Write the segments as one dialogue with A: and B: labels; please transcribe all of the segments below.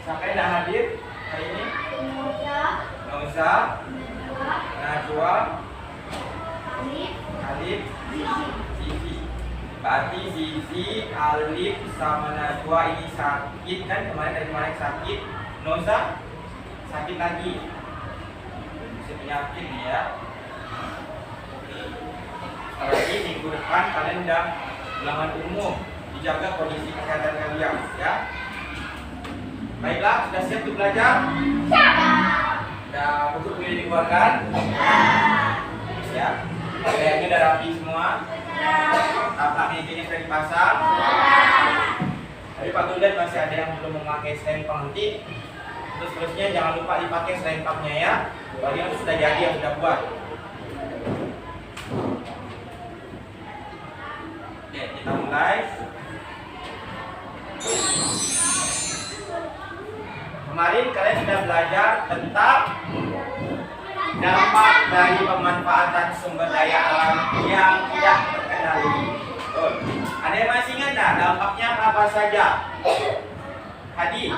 A: Siapa yang dah hadir hari ini? Nauza, Najwa, Alif, Zizi. Berarti Zizi, Alif sama Najwa ini sakit kan? Kemarin sakit. Nauza sakit lagi. Penyakit nih ya. Lagi minggu depan kalian udah ulangan umum, dijaga kondisi kesehatan kalian ya. Baiklah, sudah siap untuk belajar? Sudah buku boleh dikeluarkan? Siap. Kayaknya udah rapi semua. Tapak mejanya sudah dipasang. Tapi Pak Guldan masih ada yang belum memakai selempang nanti. Terusnya jangan lupa dipakai selempangnya ya. Bagian itu sudah jadi yang sudah buat. Oke, kita mulai. Kemarin kalian sudah belajar tentang dampak dari pemanfaatan sumber daya alam yang tidak terkendali. Betul. Ada yang masih ingat nggak dampaknya apa saja? Hadi,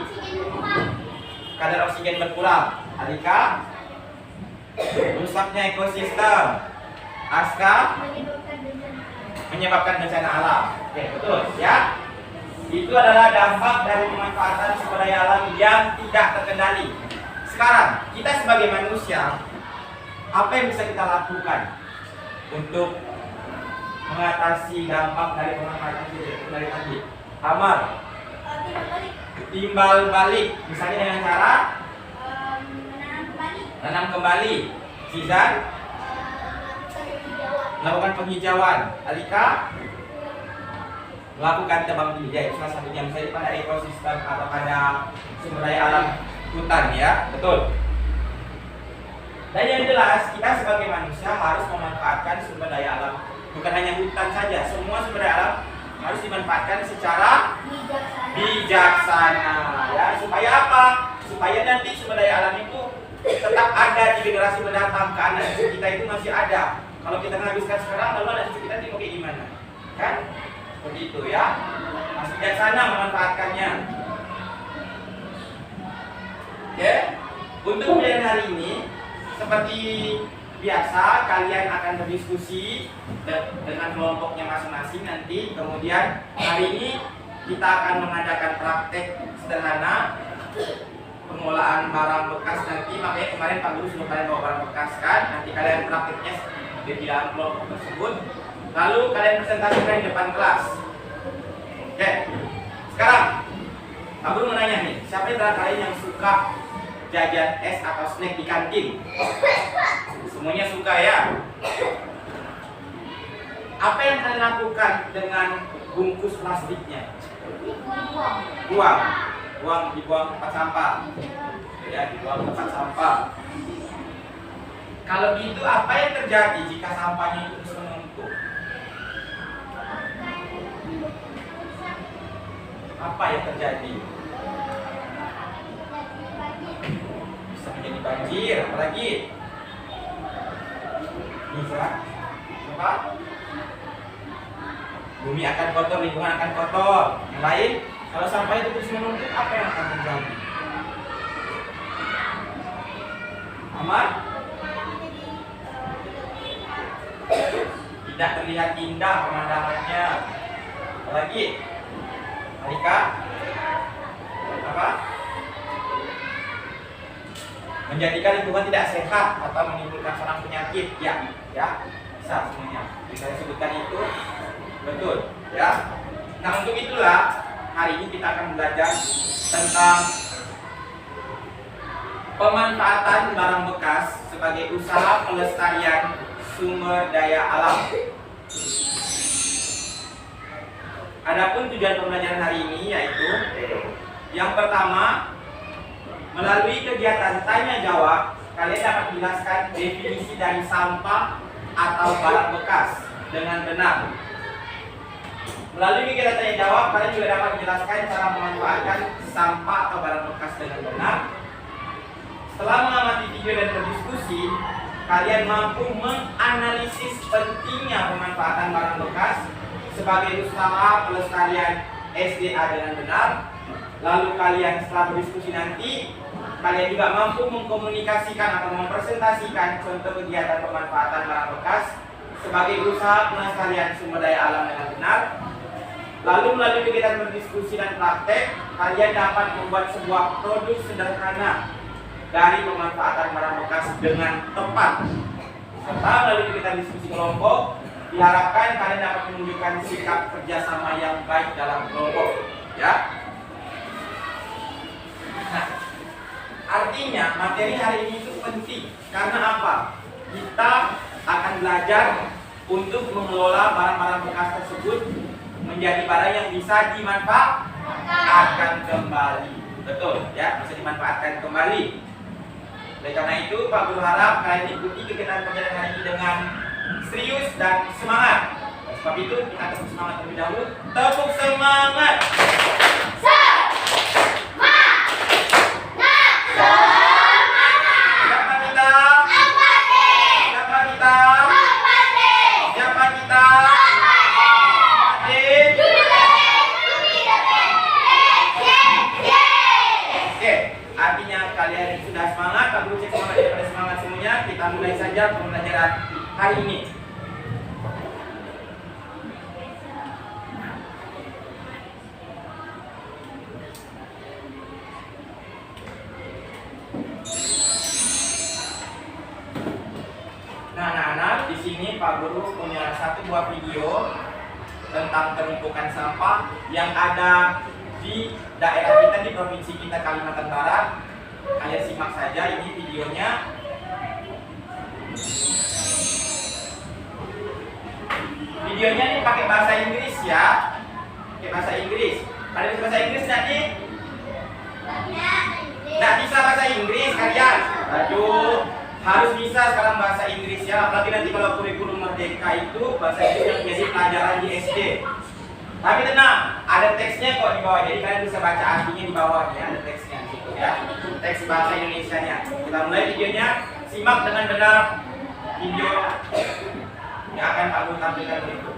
A: kadar oksigen berkurang. Alika, rusaknya ekosistem. Aska, menyebabkan bencana alam. Oke, betul ya. Itu adalah dampak dari pemanfaatan sumber daya alam yang tidak terkendali. Sekarang, kita sebagai manusia, apa yang bisa kita lakukan untuk mengatasi dampak dari pemanfaatan sumber daya alam tadi? Amar, timbal balik. Misalnya dengan cara tanam kembali. Zizan, melakukan penghijauan. Alika, melakukan tebang pilih, ya, salah satunya misalnya pada ekosistem atau pada sumber daya alam hutan ya, betul. Dan yang jelas kita sebagai manusia harus memanfaatkan sumber daya alam, bukan hanya hutan saja, semua sumber daya alam harus dimanfaatkan secara bijaksana ya. Supaya apa? Supaya nanti sumber daya alam itu tetap ada di generasi mendatang, ke anak cucu kita itu masih ada. Kalau kita menghabiskan sekarang, lalu anak cucu kita nanti mau kayak gimana? Kan? Seperti itu ya. Masih bijaksana memanfaatkannya. Oke. Untuk pembelajaran hari ini, seperti biasa kalian akan berdiskusi dengan kelompoknya masing-masing nanti. Kemudian hari ini kita akan mengadakan praktek sederhana pengelolaan barang bekas nanti. Makanya kemarin Pak Guru suruh kalian bawa barang bekas kan. Nanti kalian prakteknya di dalam kelompok tersebut. Lalu kalian presentasikan di depan kelas. Oke. Sekarang Pak Guru mau nanya nih, siapa yang kalian yang suka jajan es atau snack di kantin? Semuanya suka ya. Apa yang kalian lakukan dengan bungkus plastiknya? Dibuang tempat sampah. Ya, dibuang tempat sampah. Kalau gitu apa yang terjadi jika sampahnya itu terus menumpuk? Apa yang terjadi? Bisa menjadi banjir, apalagi bisa apa? Bumi akan kotor, lingkungan akan kotor. Yang lain, kalau sampah itu terus menumpuk, apa yang akan terjadi? Amar? Tidak terlihat indah pemandangannya. Apalagi? Alika? Apa? Menjadikan lingkungan tidak sehat atau menimbulkan sarang penyakit. Ya, bisa semuanya. Bisa disebutkan itu. Betul, ya. Nah, untuk itulah hari ini kita akan belajar tentang pemanfaatan barang bekas sebagai usaha pelestarian sumber daya alam. Adapun tujuan pembelajaran hari ini yaitu yang pertama, melalui kegiatan tanya jawab, kalian dapat menjelaskan definisi dari sampah atau barang bekas dengan benar. Melalui kegiatan tanya jawab, kalian juga dapat menjelaskan cara memanfaatkan sampah atau barang bekas dengan benar. Setelah mengamati video dan berdiskusi, kalian mampu menganalisis pentingnya pemanfaatan barang bekas sebagai usaha pelestarian SDA dengan benar. lalu kalian setelah berdiskusi nanti kalian juga mampu mengkomunikasikan atau mempresentasikan contoh kegiatan pemanfaatan barang bekas sebagai usaha pelestarian sumber daya alam dengan benar. Lalu melalui kegiatan berdiskusi dan praktek, kalian dapat membuat sebuah produk sederhana dari pemanfaatan barang bekas dengan tepat. Serta melalui kegiatan diskusi kelompok, diharapkan kalian dapat menunjukkan sikap kerjasama yang baik dalam kelompok. Ya. Nah, artinya materi hari ini itu penting. Karena apa? Kita akan belajar untuk mengelola barang-barang bekas tersebut menjadi barang yang bisa dimanfaatkan kembali. Betul, ya, bisa dimanfaatkan kembali. Oleh karena itu, Pak Guru harap kalian ikuti kegiatan pembelajaran hari ini dengan serius dan semangat. Sebab itu, kita tepuk semangat terlebih dahulu. Tepuk semangat! Kita mulai saja pembelajaran hari ini. Nah, anak-anak, di sini Pak Guru punya satu buah video tentang penumpukan sampah yang ada di daerah kita, di provinsi kita Kalimantan Barat. Kalian simak saja ini videonya. Videonya ini pakai bahasa Inggris ya, pakai bahasa Inggris. Kalian bisa bahasa Inggris nggak nih? Nggak bisa bahasa Inggris kalian? Aduh, harus bisa sekarang bahasa Inggris ya. Apalagi nanti kalau kurikulum merdeka itu bahasa Inggris yang menjadi pelajaran di SD. Tapi tenang, ada teksnya kok di bawah. Jadi kalian bisa baca artinya di bawahnya, ada teksnya di situ ya. Teks bahasa Indonesianya. Kita mulai videonya. Simak dengan benar video yang akan Pak Guru tampilkan berikut.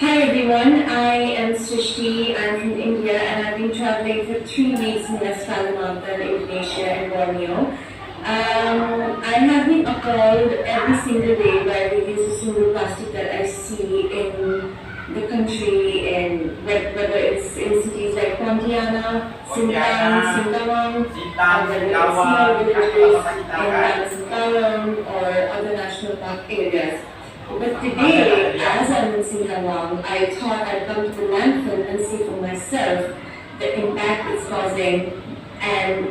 B: Hi everyone, I am Srishti. I'm from India and I've been traveling for 3 weeks in West Kalimantan, Indonesia and Borneo. I have been appalled every single day by the use of single plastic that I see in the country, and whether it's in cities like Pontiana, Sintang, Singkawang, whether it's small villages in Singkawang or other national park areas. But today, as I'm in Singkawang, I thought I'd come to the landfill and see for myself the impact it's causing, and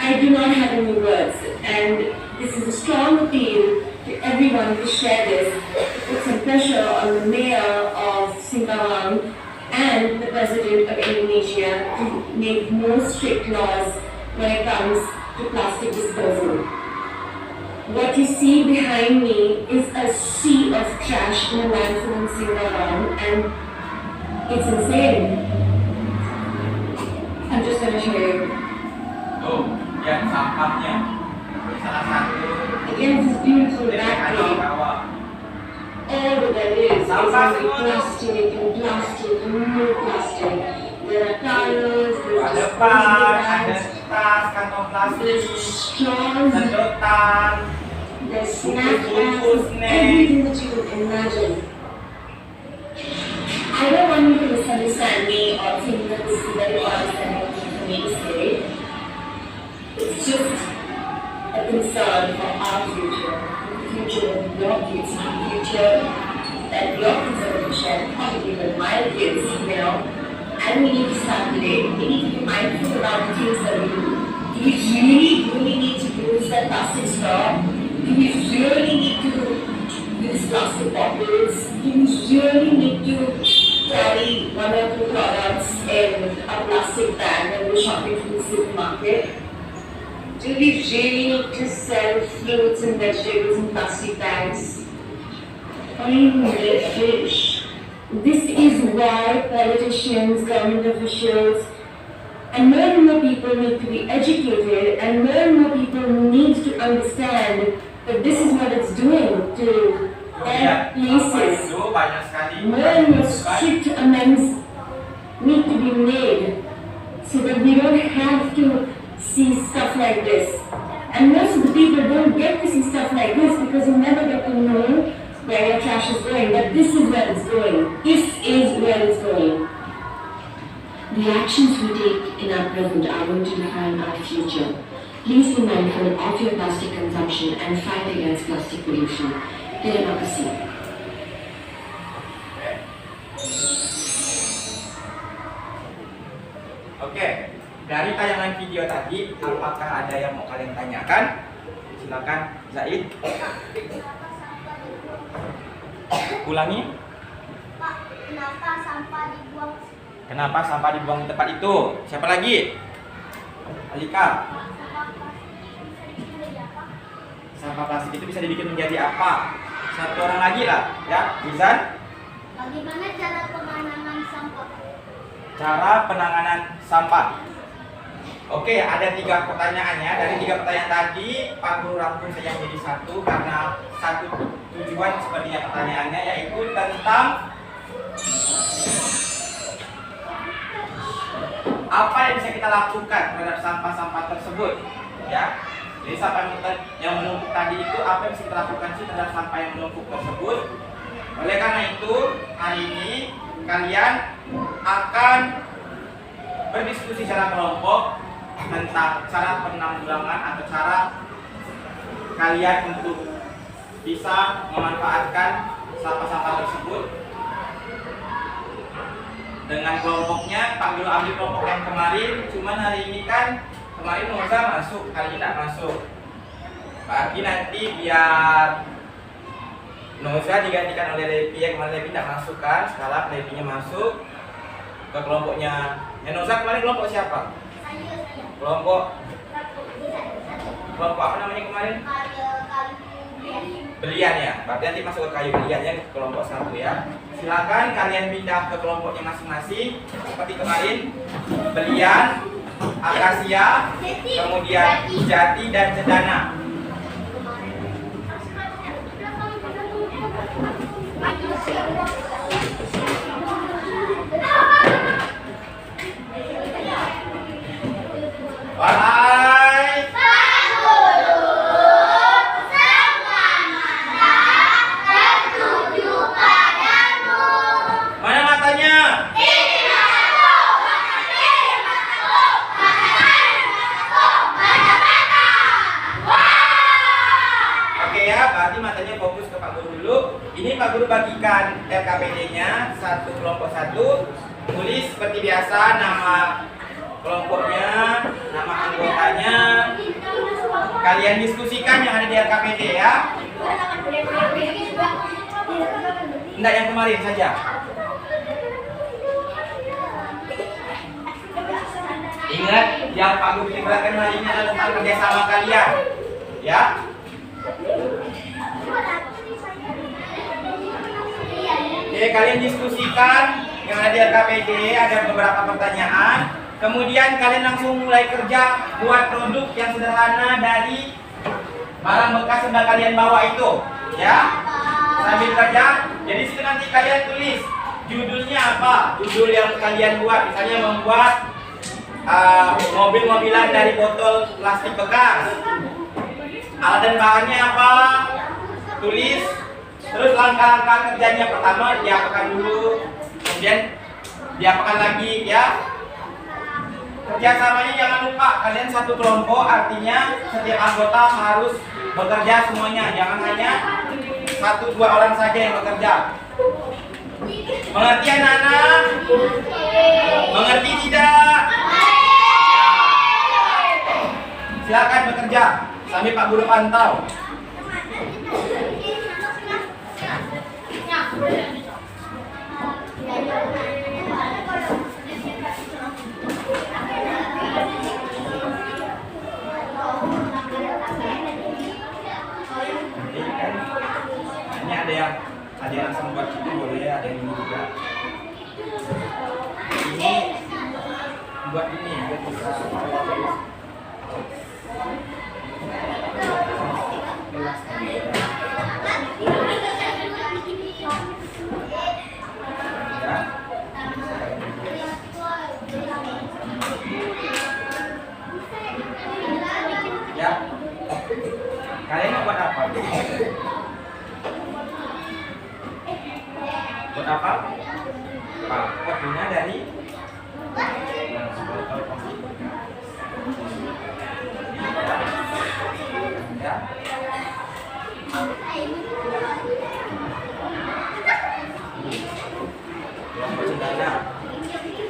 B: I do not have any words, and this is a strong appeal to everyone to share this, put some pressure on the mayor of Singkawang and the president of Indonesia to make more strict laws when it comes to plastic disposal. What you see behind me is a sea of trash in a landfill in Singkawang, and it's insane. I'm just going to show you.
A: Tuh, lihat sampahnya. Salah satu.
B: Again, this beautiful background. All that there is only plastic and plastic and more plastic. There are tires, there's disposable bags,
A: tas, kantong plastik,
B: there's straws,
A: sedotan,
B: there's snack bags, everything that you could imagine. I don't want you to misunderstand me or think that this is very condescending for me to say. It's just a concern for our future, the future of your kids, the future that your kids are going to share, probably with my kids, you know. And we need to start today. We need to be mindful about the things that we do. Do we really need to use that plastic straw? Do we really need to use plastic bottles? Do we really need to carry one or two products in a plastic bag when we're shopping from the supermarket? Do we really need to sell fruits and vegetables in plastic bags? Or even red fish? This is why politicians, government officials, and more people need to be educated, and more people need to understand that this is what it's doing to
A: Kemudian
B: places
A: itu banyak sekali
B: where strict amends need to be made so that we don't have to see stuff like this. And most of the people don't get to see stuff like this because you never get to know where your trash is going. But this is where it's going. This is where it's going. The actions we take in our present are going to define our future. Please be mindful of your plastic consumption and fight against plastic pollution. Terima kasih.
A: Oke, dari tayangan video tadi, apakah ada yang mau kalian tanyakan? Silakan, Zaid. Ulangi.
C: Pak, kenapa sampah dibuang?
A: Kenapa sampah dibuang di tempat itu? Siapa lagi? Alika. Sampah plastik itu bisa dibikin menjadi apa? Satu orang lagi lah, ya, Izan.
C: Bagaimana cara penanganan sampah?
A: Cara penanganan sampah. Oke, ada 3 pertanyaannya. Dari 3 pertanyaan tadi, Pak Guru rangkum saja menjadi satu karena satu tujuan sepertinya pertanyaannya, yaitu tentang apa yang bisa kita lakukan terhadap sampah-sampah tersebut, ya. Jadi sampah yang menumpuk tadi itu apa yang bisa kita lakukan sih terhadap sampah yang menumpuk tersebut. Oleh karena itu, hari ini kalian akan berdiskusi secara kelompok tentang cara penanggulangan atau cara kalian untuk bisa memanfaatkan sampah-sampah tersebut. Dengan kelompoknya, Pak Guru ambil kelompok yang kemarin, cuman hari ini kan kemarin Noza masuk, kali ini tidak masuk. Berarti nanti biar Noza digantikan oleh Levi, yang kemarin Levi tidak masuk kan, sekarang Levi-nya masuk ke kelompoknya. Noza kemarin kelompok siapa?
C: Saya.
A: Kelompok apa namanya kemarin? Belian ya. Berarti nanti masuk ke kayu beliannya ke kelompok 1 ya. Silakan kalian pindah ke kelompoknya masing-masing seperti kemarin. Belian, akasia, kemudian jati dan cendana. Wahai
C: Pak Guru, semua mata tertuju padamu.
A: mana matanya?
C: Ini mataku, ini mataku, mata. Wah!
A: Oke ya, berarti matanya fokus ke Pak Guru dulu. Ini Pak Guru bagikan LKPD-nya satu kelompok 1. Tulis seperti biasa nama kelompoknya, nama anggotanya. Kalian diskusikan yang ada di LKPD ya. Enggak yang kemarin saja. Ingat, yang Pak Guru timbulkan hari ini adalah tentang kerjasama kalian, ya. Oke, kalian diskusikan yang ada di LKPD, ada beberapa pertanyaan. Kemudian kalian langsung mulai kerja buat produk yang sederhana dari barang bekas yang kalian bawa itu, ya. Sambil kerja, jadi situ nanti kalian tulis judulnya apa, judul yang kalian buat. Misalnya membuat mobil-mobilan dari botol plastik bekas. Alat dan bahannya apa? Tulis. Terus langkah-langkah kerjanya, pertama diapakan dulu, kemudian diapakan lagi, ya. Kerjasamanya jangan lupa, kalian satu kelompok, artinya setiap anggota harus bekerja semuanya, jangan hanya 1-2 orang saja yang bekerja. Mengerti anak-anak? Mengerti tidak? Silakan bekerja sambil Pak Guru pantau. Ini ada yang langsung buat itu boleh, ada yang ini juga. Ini buat ini biar bisa waktunya dari botol kopi ya. Kelompok cendana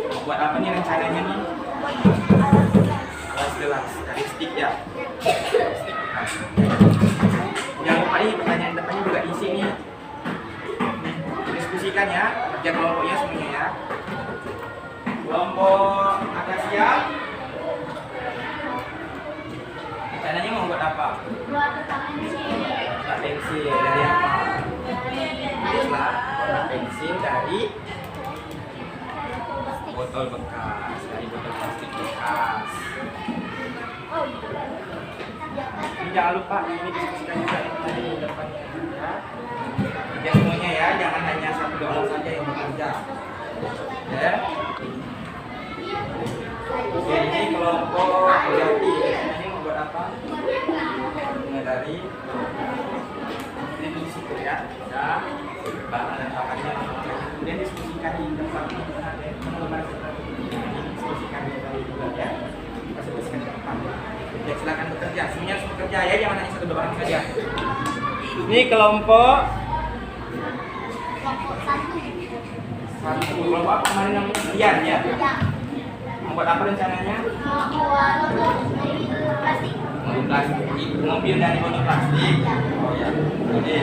A: mau buat apa nih rencananya nih? Alas gelas dari stick ya. Nah, jangan lupa nih pertanyaan depannya juga diisi nih. Diskusikan ya, kerja kelompoknya semuanya ya. Kelompok akasia rencananya mau buat apa?
C: Buat pensil.
A: Buat pensil dari apa? Tulislah warna pensil dari botol bekas, dari botol plastik bekas. Ini jangan lupa ini diskusikan juga dari depannya ya. Kerja semuanya ya, jangan hanya satu dua orang saja yang bekerja. Ya. Oke, ini kelompok kreatif. Ini mau buat apa? Mulai dari di situ ya. Ya. Bahan dan pakannya. Kemudian diskusikan di depan teman-teman. Diskusikan di depan juga ya. Kita diskusikan di depan. Ya, silakan bekerja. Semuanya harus bekerja ya, jangan hanya satu dua orang saja. Ini kelompok satu. Kelompok apa kemarin namanya? Rian ya. Membuat apa rencananya? Mobil plastik. Mobil dari botol plastik. Oh ya. Ini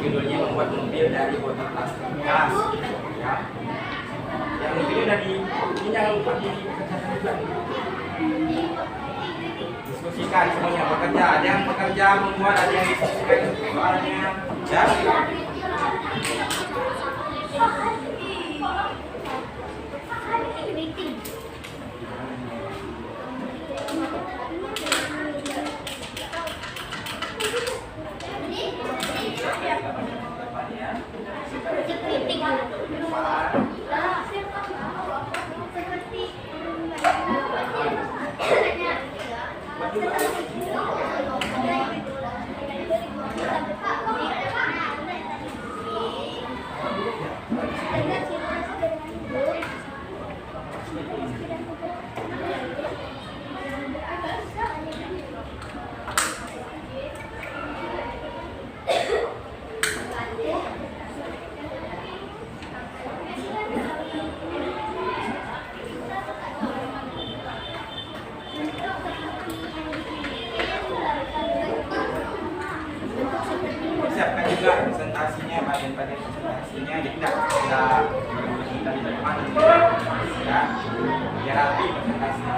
A: judulnya membuat mobil dari botol plastik bekas. Ya. Yang mobilnya dari ini jangan lupa dikerjakan juga. Diskusikan semuanya bekerja. Ada yang bekerja membuat, ada yang diskusikan soalnya. Ya. Siapkan juga presentasinya, bagian-bagian presentasinya, jadi tidak kita di depan ya, biar rapi presentasinya.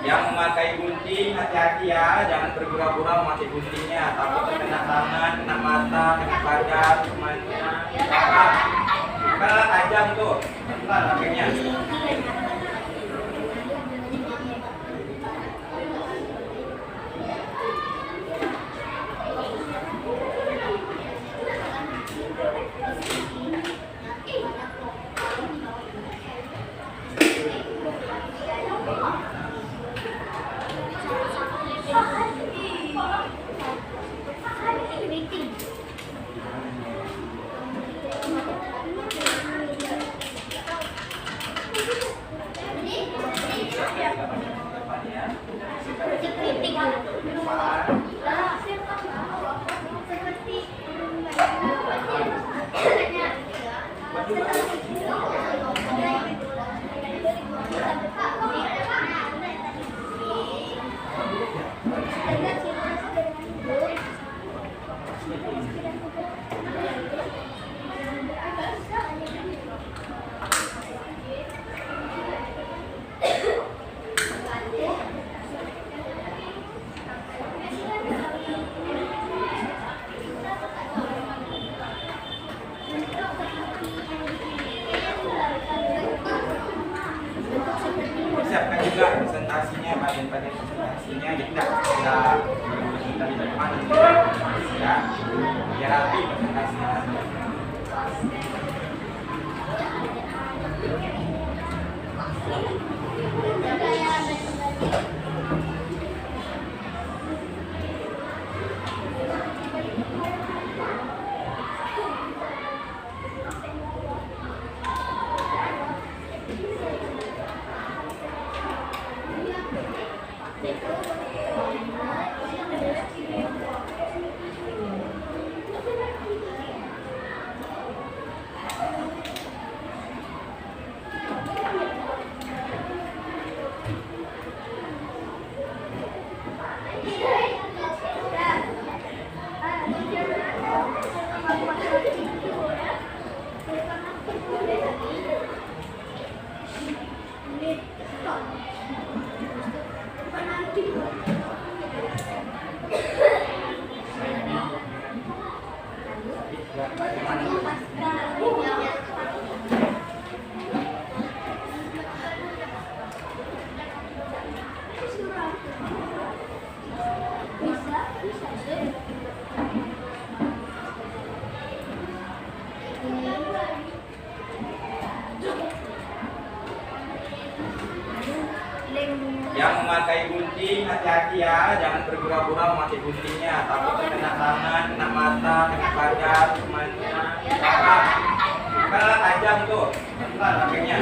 A: Yang memakai gunting hati-hati ya, jangan bergurau-gurau memakai guntingnya, takut kena tangan, kena mata, kena badan, semuanya. Karena tajam tuh, pelan pakainya. biar rapi presentasinya. Yang memakai gunting hati-hati ya, jangan bergura-gura memakai guntingnya, takut kena tangan, kena mata, kena badan, semuanya. Karena tajam tuh, pelan pakainya.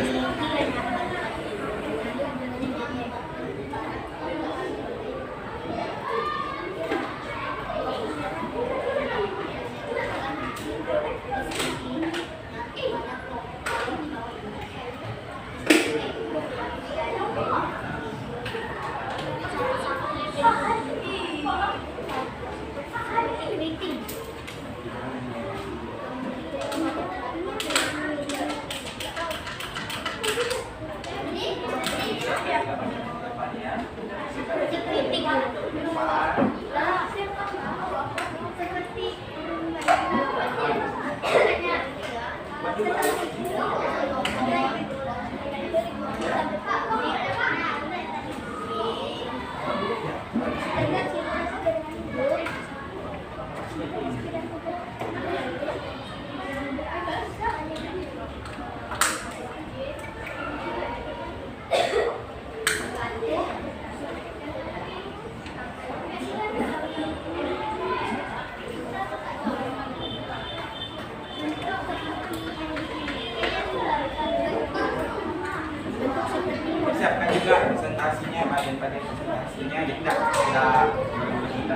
A: Siapkan juga presentasinya, bagian-bagian presentasinya, jadi tidak kita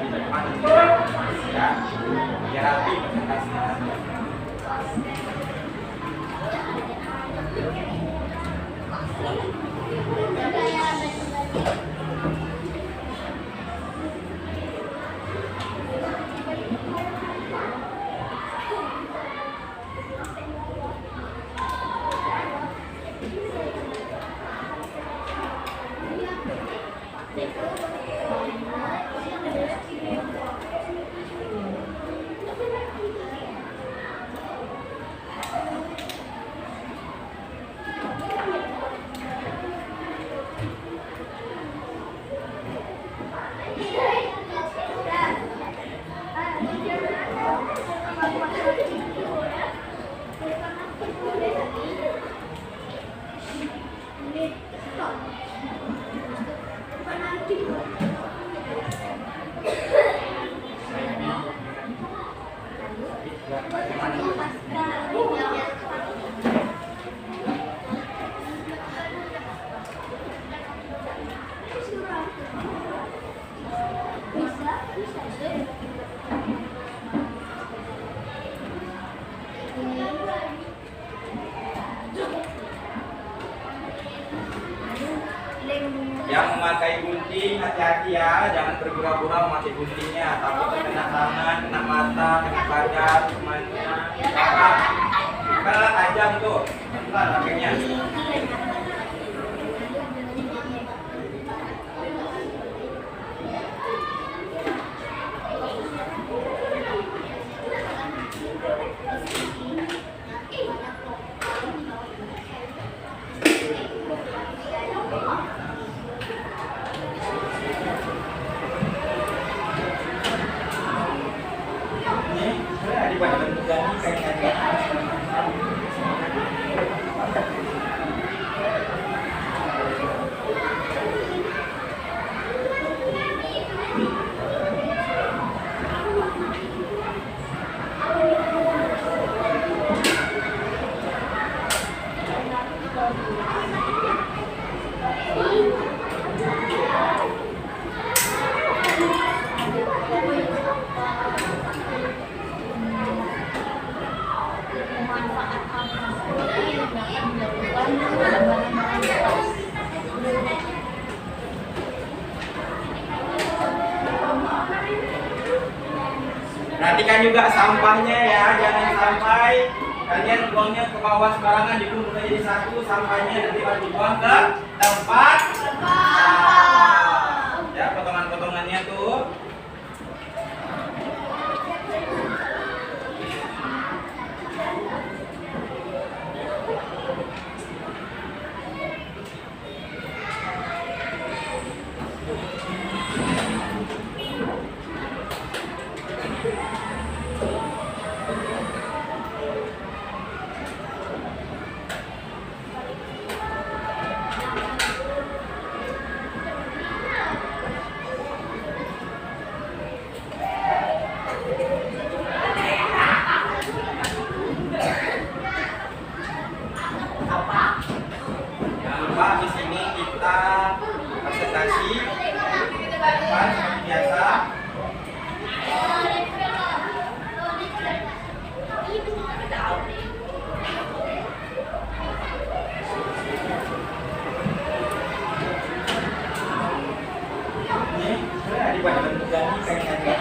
A: di depan ya, biar rapi presentasinya. Yang memakai gunting hati-hati ya, jangan bergura-gura memakai guntingnya, takut kena tangan, kena mata, kena badan, semuanya. Karena tajam tuh, pelan pakainya. dibuat bentuk ganti kayaknya.
C: Manfaat apa yang dapat dilakukan dalam bahan-bahan bekas?
A: Perhatikan juga sampahnya ya, jangan sampai kalian buangnya ke bawah sembarangan, dikumpul jadi satu, sampahnya nanti baru dibuang ke tempat sampah. Ya, potongan-potongannya tuh. Jangan lupa di sini kita presentasi kan seperti biasa. Ini sudah dibuat bentuk ganti kayaknya.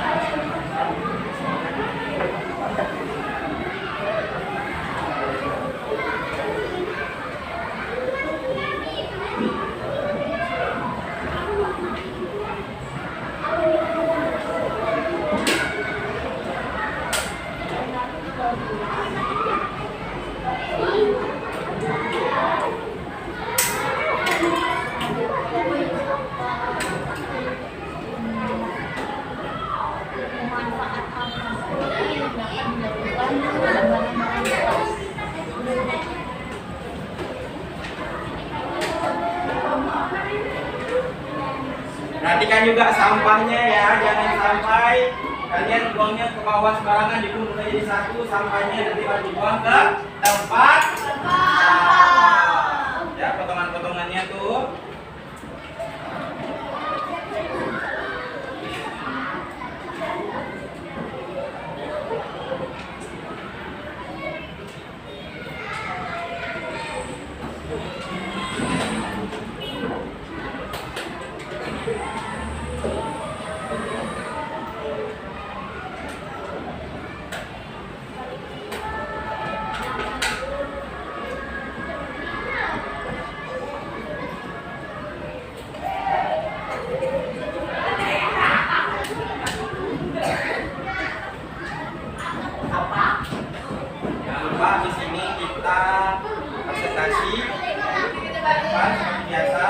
C: Manfaat apa yang dapat dilakukan dalam bahan-bahan bekas?
A: Perhatikan juga sampahnya ya, jangan sampai kalian buangnya ke bawah sembarangan, dikumpul jadi satu, sampahnya nanti baru dibuang ke tempat sampah. Ya, potongan-potongannya tuh. Jangan lupa di sini kita presentasi kan seperti biasa.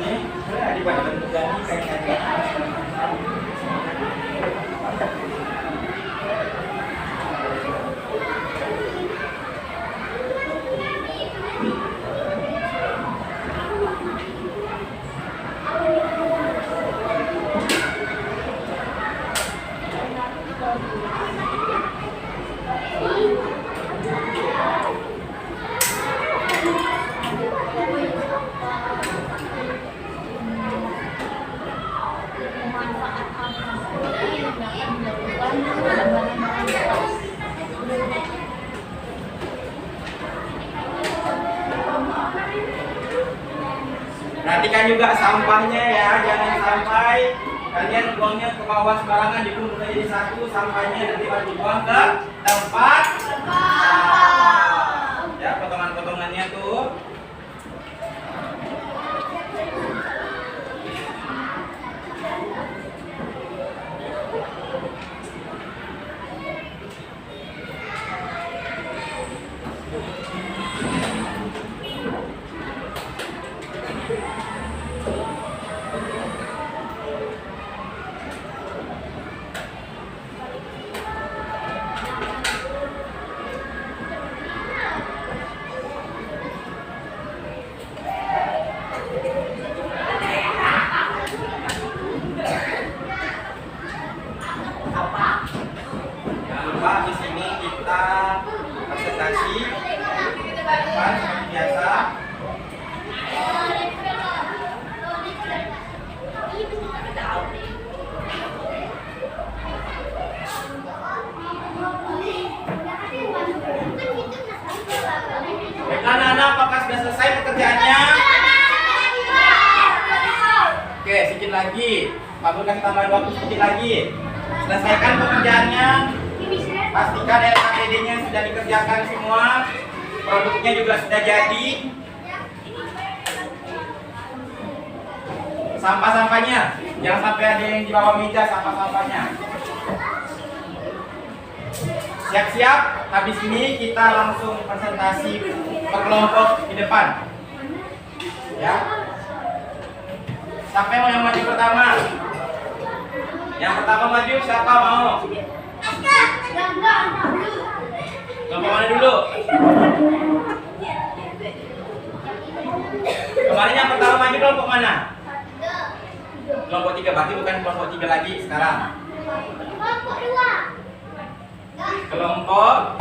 A: Ini sudah dibuat bentuk ganti kayaknya.
C: Manfaat apa yang dapat dilakukan dalam bahan-bahan bekas?
A: Perhatikan juga sampahnya ya, jangan sampai kalian buangnya ke bawah sembarangan, dikumpul jadi satu, sampahnya nanti baru dibuang ke tempat sampah. Ya, potongan-potongannya tuh. kita presentasi depan seperti biasa. Baiklah anak-anak, apakah sudah selesai pekerjaannya? Oke, sedikit lagi. Pak Guru kasih tambahan waktu sedikit lagi. Selesaikan pekerjaannya. Pastikan LKPD-nya sudah dikerjakan semua. Produknya juga sudah jadi. Sampah-sampahnya, jangan sampai ada yang di bawah meja sampah-sampahnya. Siap-siap, habis ini kita langsung presentasi per kelompok di depan. Ya. Siapa yang mau yang maju pertama? Yang pertama maju siapa mau? Kelompok mana dulu? Kemarin yang pertama maju kelompok mana? Kelompok 3, berarti bukan kelompok 3 lagi sekarang. Kelompok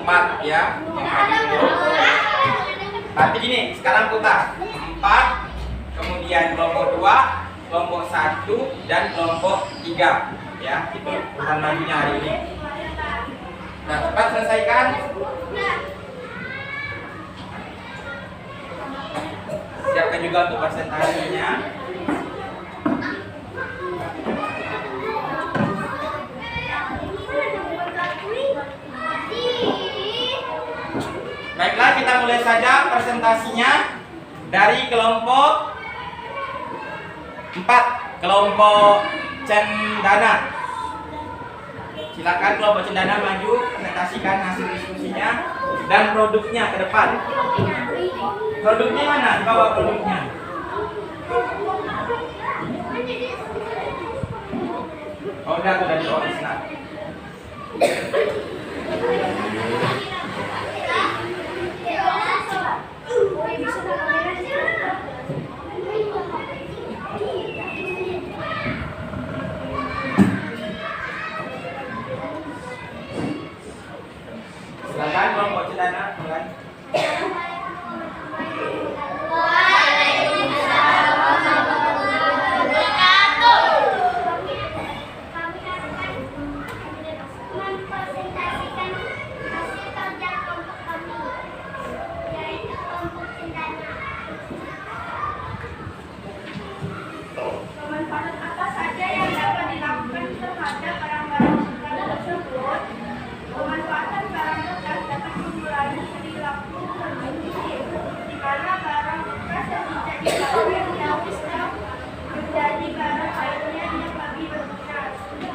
A: 4 ya. Berarti gini, sekarang putar 4, kemudian kelompok 2, kelompok 1 dan kelompok 3 ya. Itu urutan majunya hari ini. Nah, cepat selesaikan. Siapkan juga untuk presentasinya. Baiklah, kita mulai saja presentasinya dari kelompok 4, kelompok cendana. Silakan kelompok cendana maju, presentasikan hasil diskusinya dan produknya ke depan. Produknya mana? Dibawa produknya. Oh, udah dibawa di sana. Silakan kelompok cendana mulai.
C: Pemanfaatan apa saja yang dapat dilakukan terhadap barang-barang bekas tersebut? Pemanfaatan barang bekas dapat mengurangi perilaku konsumtif, di mana barang bekas yang tidak dipakai bisa menjadi barang lainnya yang lebih berguna.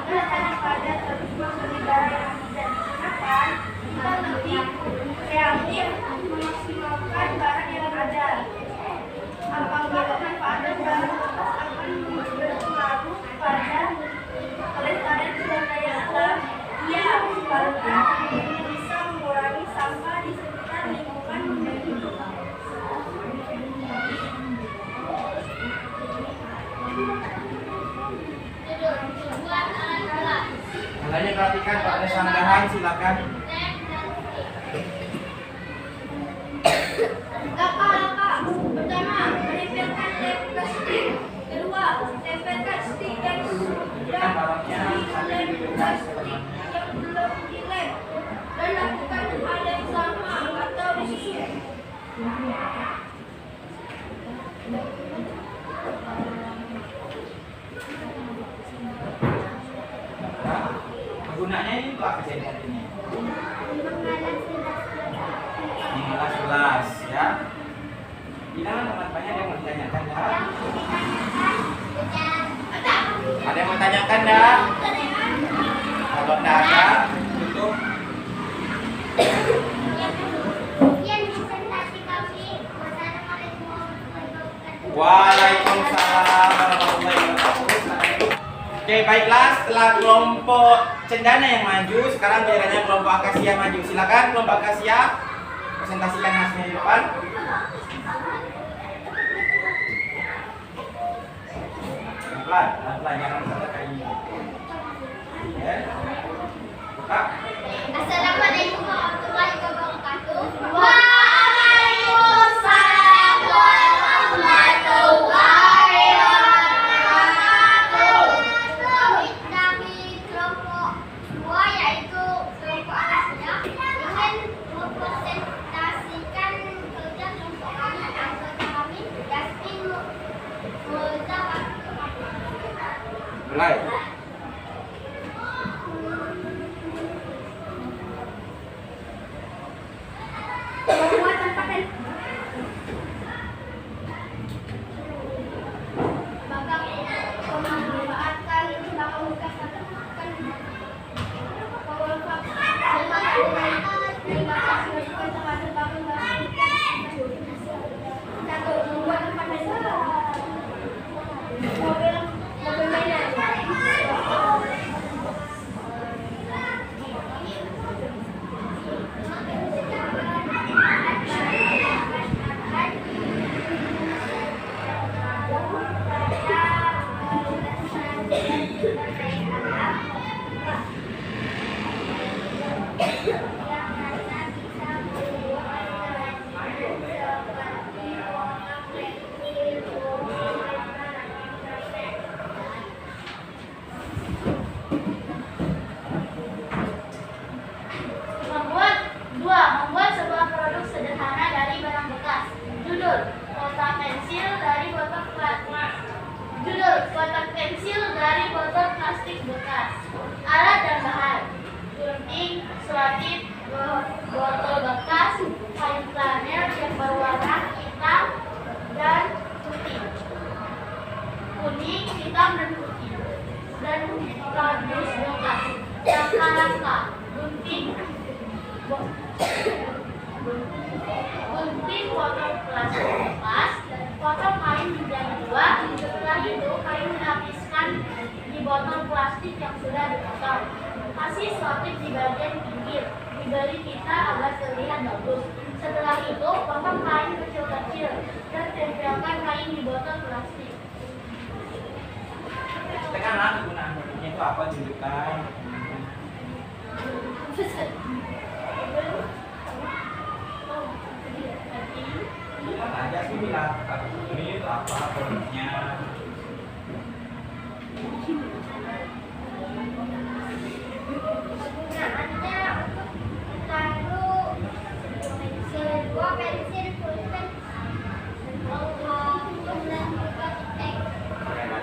C: Daripada terus membeli barang yang tidak digunakan, kita lebih kreatif memaksimalkan barang yang ada. Apakah pemanfaatan barang bekas akan berpengaruh pada kelestarian sumber daya alam? Ya, karena bisa mengurangi sampah di sekitar lingkungan benda hidup.
A: Mulanya perhatikan Pak, ada sanggahan, silakan.
C: Langkah-langkah pertama, menempelkan lem plastik. Kedua, tempelkan stik dan sudah lem plastik yang belum dilem dan lakukan hal yang sama atau disusun.
A: Gunanya ini untuk apa sih ini? Mengalas gelas ya. Bilang teman-temannya ada yang mau ditanyakan dah. Ada yang mau tanyakan dah? Kalau tidak ada, tutup. Waalaikumsalam warahmatullahi wabarakatuh. Oke, baiklah, setelah kelompok cendana yang maju, sekarang gilirannya kelompok akasia maju. Silakan kelompok akasia presentasikan hasilnya di depan. Pelan-pelan, jangan sampai kayak ini. Ya. Buka.
C: Assalamualaikum warahmatullahi wabarakatuh. Waalaikumsalam warahmatullahi wabarakatuh. Kami kelompok 2 yaitu kelompok Asia ingin mempresentasikan kerja kelompok kami. Anggota kami Yasmin Mulza.
A: Mulai.
C: Pembuatan paten. Bakal memanfaatkan bakal buka satu kan. Terima kasih kepada Bapak satu membuat tempat mobil mainan. Membuat sebuah produk sederhana dari barang bekas. Judul kotak pensil dari botol plastik bekas. Alat dan bahan: gunting, selotip, botol bekas, kain flanel yang berwarna hitam dan putih, kuning, hitam dan putih, dan kardus bekas. Langkah-langkah: gunting botol plastik bekas, potong kain menjadi 2. Setelah itu kain dilapiskan di botol plastik yang sudah dipotong. Kasih selotip di bagian pinggir, diberi pita agar terlihat bagus. Setelah itu potong kain kecil-kecil dan tempelkan kain di botol plastik.
A: Tekanlah kegunaan produknya itu apa, tunjukkan. Lihat aja sih bilang ini itu apa produknya.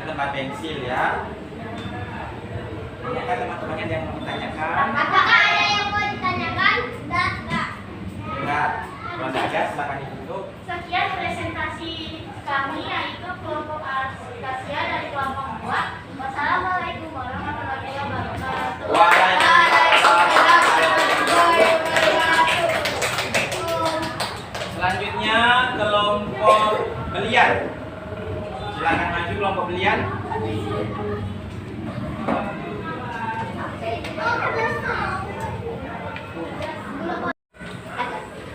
A: Tempat pensil ya. Ini kan teman-temannya ada yang mau ditanyakan.
C: Apakah ada yang mau ditanyakan? Enggak.
A: Enggak. Kalau saja silakan ditutup.
C: Sekian presentasi kami yaitu kelompok Asia dari kelompok 2. Wassalamualaikum warahmatullahi wabarakatuh.
A: Waalaikumsalam. Selanjutnya kelompok belian. Silakan maju kelompok belian.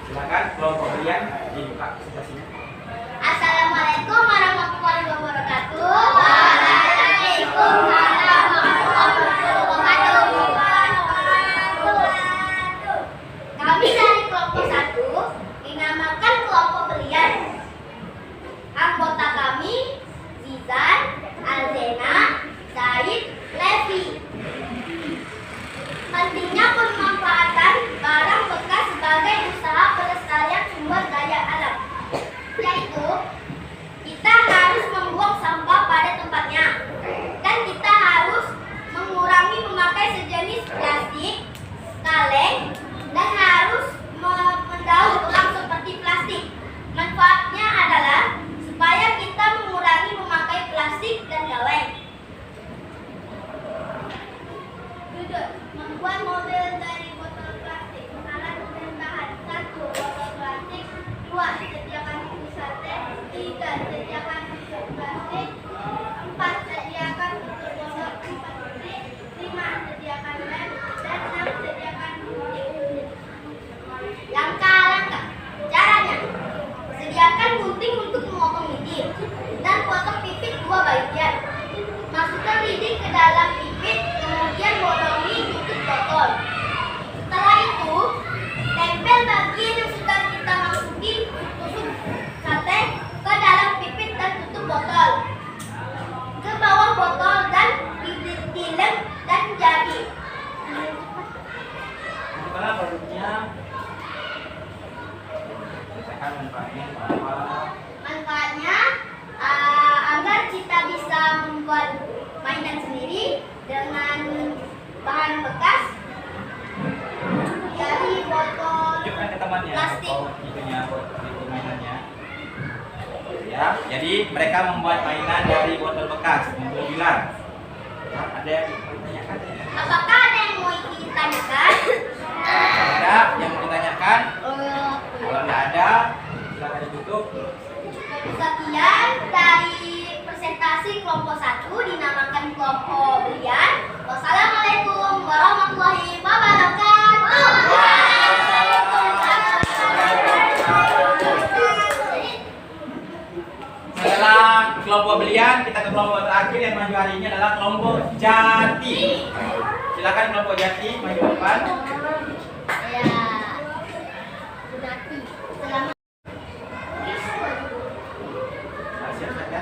A: Silakan kelompok belian dibuka sebelah sini.
C: Assalamualaikum warahmatullahi wabarakatuh. bahan bekas dari botol
A: Tunjukkan ke temannya.
C: plastik.
A: Itunya buat itu mainannya. Ya, jadi mereka membuat mainan dari botol bekas, mobil-mobilan. Ya, ada yang ditanyakan?
C: Apakah ada yang mau ditanyakan?
A: Ada yang mau ditanyakan? Kalau tidak ada, silakan ditutup.
C: Sekian dari presentasi kelompok 1 dinamakan kelompok Brian. Wassalamualaikum warahmatullahi wabarakatuh.
A: Setelah kelompok belian, kita ke kelompok terakhir yang maju hari ini adalah kelompok Jati. Silakan kelompok Jati maju ke depan.
C: Ya. Jati. Selamat.
A: Siap-siap ya.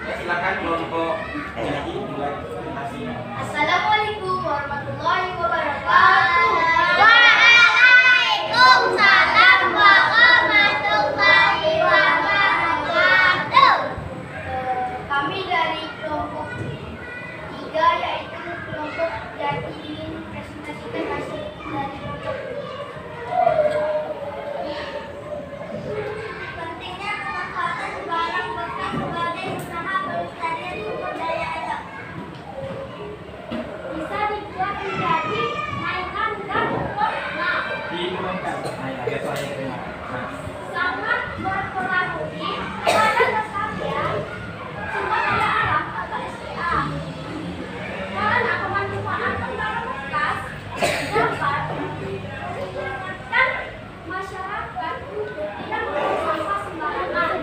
A: Ya, silakan kelompok Jati mulai presentasinya.
C: Assalamualaikum warahmatullahi wabarakatuh. Waalaikumsalam warahmatullahi wabarakatuh. Kami dari kelompok 3 yaitu kelompok Jati ingin presentasikan hasil dari kelompok. Pentingnya pemanfaatan barang bekas sebagai usaha pelestarian sumber daya alam. Bisa dibuat menjadi mainan dan warna.
A: Diturunkan. Nah, ya, biar suaranya terima. Nah,
C: Sangat berpengaruh pada kelestarian sumber daya alam atau SDA. Karena pemanfaatan barang bekas dapat mengingatkan masyarakat untuk tidak membuang sampah sembarangan.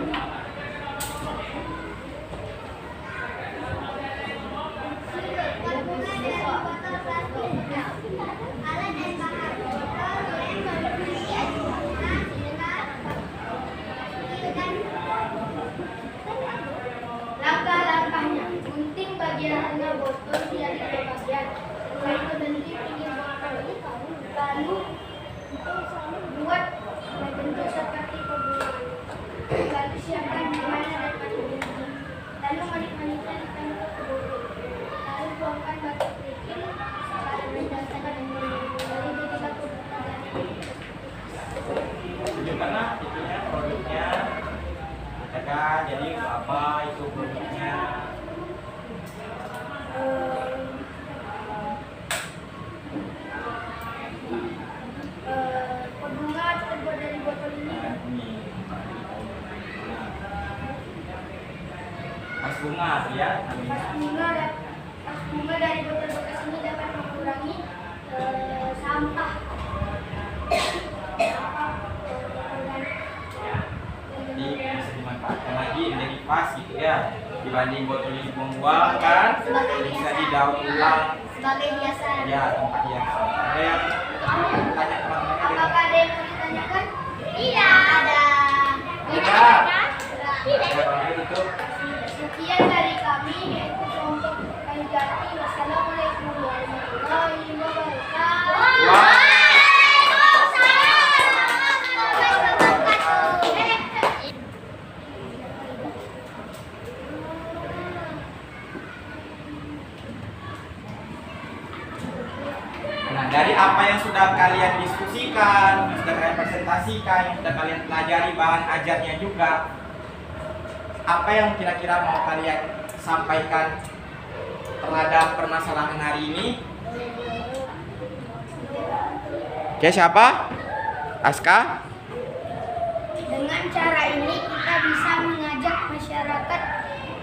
C: Langkah-langkahnya, gunting bagian tengah botol tidak bagian, lalu berhenti pinggir botol, lalu buat bentuk seperti pembunuhan. Lalu siapkan di mana dapat gunting, lalu manik-manikkan di tengah botol, lalu buangkan batu kerikil secara berdasarkan dengan lalu jadi batu
A: tunjukkanlah itunya produknya. Katakan jadi untuk apa itu produknya.
C: Bunga terbuat dari botol ini.
A: Ini. Mas bunga ya.
C: Tas bunga dari botol bekas ini dapat mengurangi sampah.
A: Jadi bisa dimanfaatkan lagi menjadi pas gitu ya. Dibanding botol ini dibuang-buang kan, bisa didaur ulang.
C: Sebagai hiasan.
A: Ya, tempat hiasan. Ada yang tanya teman-teman?
C: Apakah ada yang mau ditanyakan? Tidak ada.
A: Tidak.
C: Tidak.
A: Ya, itu.
C: Sekian dari kami yaitu kelompok Kayu Jati. Wassalamualaikum warahmatullahi wabarakatuh.
A: Nah, dari apa yang sudah kalian diskusikan, yang sudah kalian presentasikan, yang sudah kalian pelajari bahan ajarnya juga, apa yang kira-kira mau kalian sampaikan terhadap permasalahan hari ini? Oke, siapa? Aska?
C: Dengan cara ini kita bisa mengajak masyarakat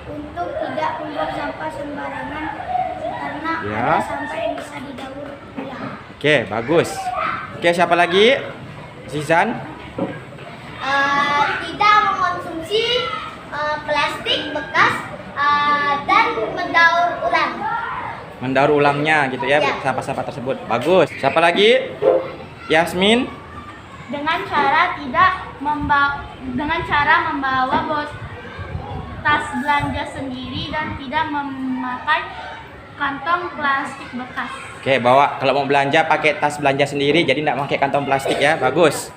C: untuk tidak membuang sampah sembarangan karena
A: Ya.
C: ada sampah yang bisa didaur ulang.
A: Oke, bagus. Oke, siapa lagi? Zizan?
C: Tidak mengonsumsi plastik bekas dan mendaur ulang.
A: Mendaur ulangnya gitu ya,
C: Ya.
A: sampah-sampah tersebut. Bagus. Siapa lagi? Yasmin?
D: Dengan cara membawa tas belanja sendiri dan tidak memakai kantong plastik bekas.
A: Oke, bawa kalau mau belanja pakai tas belanja sendiri, jadi tidak pakai kantong plastik ya. Bagus.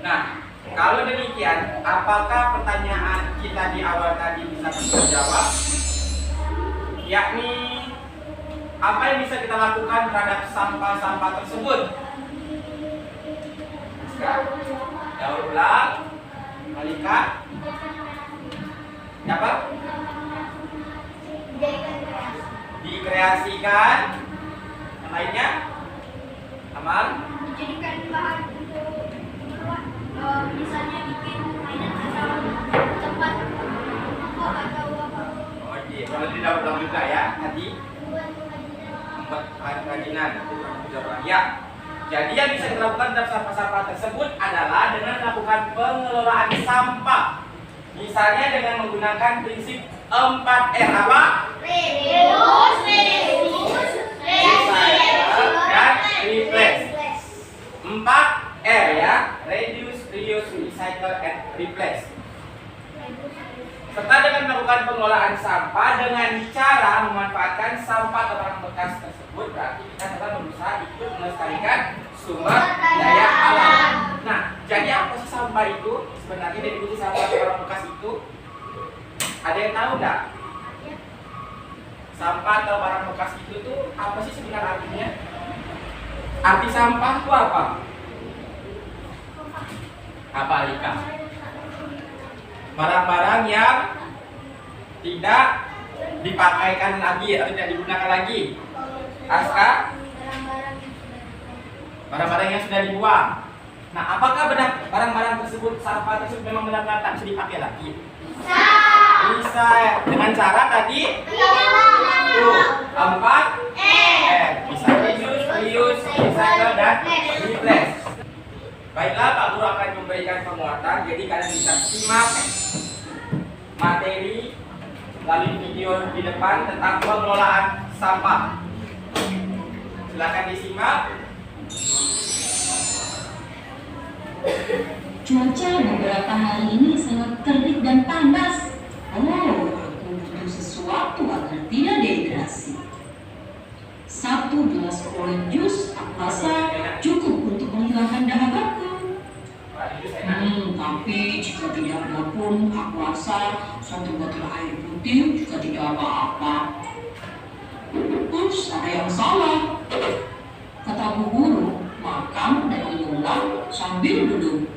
A: Nah, kalau demikian, apakah pertanyaan kita di awal tadi bisa terjawab? Yakni, apa yang bisa kita lakukan terhadap sampah-sampah tersebut? Sekarang, daur ulang, Malika, apa? Dikreasikan. Yang lainnya? Amal?
C: Dijadikan bahan untuk misalnya bikin mainan atau tempat atau apa.
A: Oke, kalau di daur ulang juga ya, tadi membuat kerajinan itu ya. Jadi yang bisa dilakukan terhadap sampah-sampah tersebut adalah dengan melakukan pengelolaan sampah. Misalnya dengan menggunakan prinsip 4R apa? Dan replace. 4R ya, reduce, reuse, recycle, and replace. Serta dengan melakukan pengelolaan sampah dengan cara memanfaatkan sampah atau barang bekas tersebut, berarti kita akan berusaha ikut melestarikan sumber daya alam. Nah, jadi apa sih sampah itu? Sebenarnya definisi sampah atau barang bekas itu, ada yang tahu nggak? Sampah atau barang bekas itu tuh apa sih sebenarnya artinya? Arti sampah itu apa? Apa, Alika? Barang-barang yang tidak dipakaikan lagi atau tidak digunakan lagi. Aska? Barang-barang yang sudah dibuang. Nah, apakah benar barang-barang tersebut, sampah tersebut memang benar-benar tak bisa dipakai lagi? Bisa. Dengan cara tadi? Tuh, 4R. Bisa reduce, reuse, recycle, dan replace. Baiklah, Pak Guru akan memberikan penguatan. Jadi kalian bisa simak materi melalui video di depan tentang pengelolaan sampah. Silakan disimak.
B: Cuaca beberapa hari ini sangat terik dan panas. Oh, aku butuh sesuatu agar tidak dehidrasi. 1 gelas orange juice aku rasa cukup untuk menghilangkan dahagaku. Tapi jika tidak ada pun, aku rasa 1 botol air putih juga tidak apa-apa. Ups, ada yang salah. Kata Bu Guru, makan dan minumlah sambil duduk.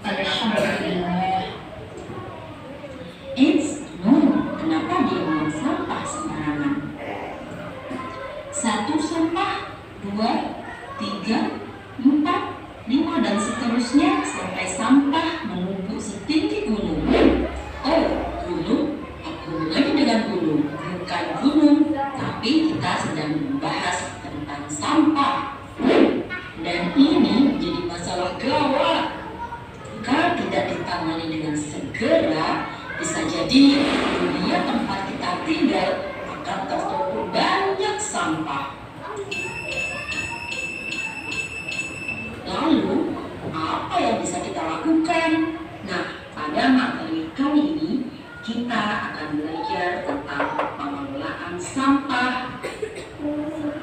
B: Alhamdulillah. Kenapa dia buang sampah sembarangan? 1 sampah, 2, 3, 4, 5 dan seterusnya sampai sampah menumpuk setinggi gunung. Oh, gunung? Aku lagi dengan gunung. Bukan gunung, tapi kita sedang membahas tentang sampah. Dan ini menjadi masalah gawat. Jika tidak ditangani dengan segera, bisa jadi dunia tempat kita tinggal akan tertumpuk banyak sampah. Lalu, apa yang bisa kita lakukan? Nah, pada materi kali ini, kita akan belajar tentang pengelolaan sampah.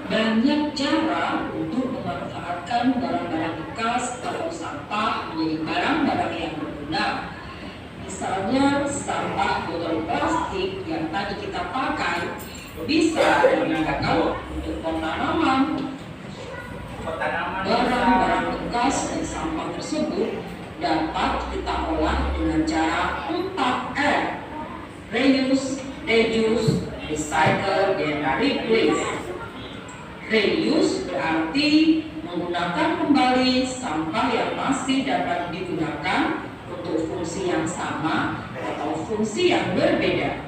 B: Banyak cara untuk memanfaatkan barang-barang bekas atau sampah menjadi barang-barang yang berguna. Misalnya, sampah botol plastik yang tadi kita pakai bisa digunakan untuk tanaman. Barang-barang bekas dan sampah tersebut dapat kita olah dengan cara 4R. Reuse, reduce, recycle, dan replace. Reuse berarti menggunakan kembali sampah yang masih dapat digunakan untuk fungsi yang sama atau fungsi yang berbeda.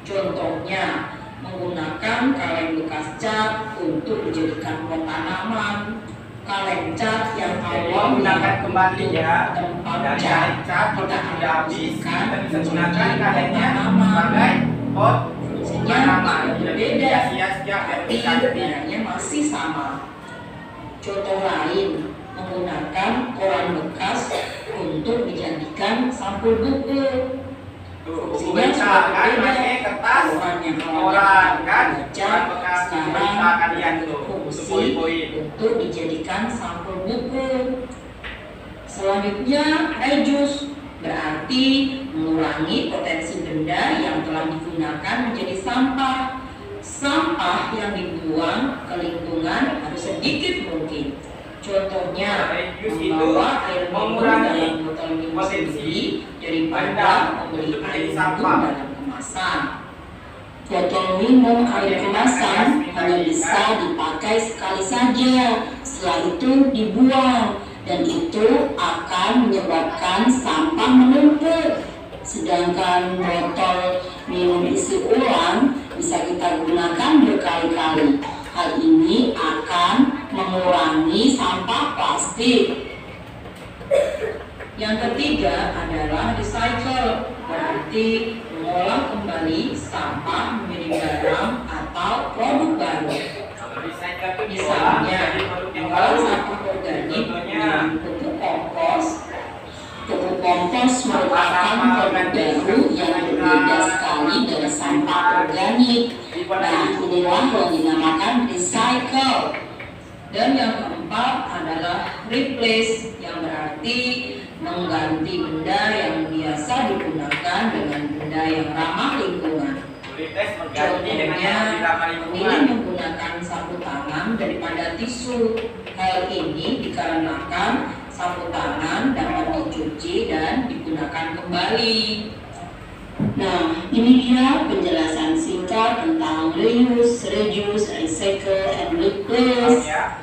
B: Contohnya, menggunakan kaleng bekas cat untuk dijadikan pot tanaman, kaleng cat yang awal
A: menggunakan kembali ya,
B: tempat
A: dan
B: cat
A: cat kita sudah habis, kita bisa gunakan kalengnya sebagai pot tanaman.
B: berbeda,
A: Sia-sia
B: tapi perbedaannya masih sama. Contoh lain, menggunakan koran bekas untuk dijadikan sampul buku.
A: Tuh, buku
E: Fungsinya
A: berita
E: sudah
A: kan,
E: berbeda.
A: pakai kertas,
E: Koran yang
A: koran kan,
E: baca
A: koran bekas buku berita kalian tuh, untuk
E: fungsi
A: poin-poin.
E: untuk dijadikan sampul buku. Selanjutnya, reuse berarti mengurangi potensi benda yang telah digunakan menjadi sampah. Sampah yang dibuang ke lingkungan harus sedikit mungkin. Contohnya,
A: Reuse itu
E: membawa air minum
A: mengurangi
E: dalam botol minum
A: potensi
E: sendiri daripada
A: benda
E: membeli
A: untuk
E: air
A: menjadi
E: minum
A: sampah.
E: dalam kemasan. Botol minum air kemasan hanya bisa dipakai sekali saja, setelah itu dibuang, dan itu akan menyebabkan sampah menumpuk. Sedangkan botol minum isi ulang bisa kita gunakan berkali-kali. Hal ini akan mengurangi sampah plastik. Yang ketiga adalah recycle, berarti mengolah kembali sampah menjadi barang atau produk baru.
A: Kalau recycle itu diolah
E: Misalnya,
A: menjadi produk yang
E: mengolah
A: baru.
E: sampah organik
A: Contohnya,
E: menjadi pupuk kompos. Pupuk kompos merupakan produk baru yang berbeda sekali dari sampah organik. Nah, inilah yang dinamakan recycle. Dan yang keempat adalah replace, yang berarti mengganti benda yang biasa digunakan dengan benda yang ramah lingkungan.
A: replace mengganti dengan yang lebih ramah
E: Contohnya,
A: lingkungan.
E: memilih menggunakan sapu tangan daripada tisu. Hal ini dikarenakan sapu tangan dapat dicuci dan digunakan kembali. Nah, ini dia penjelasan singkat tentang reuse, reduce, recycle, and replace.
A: Ya,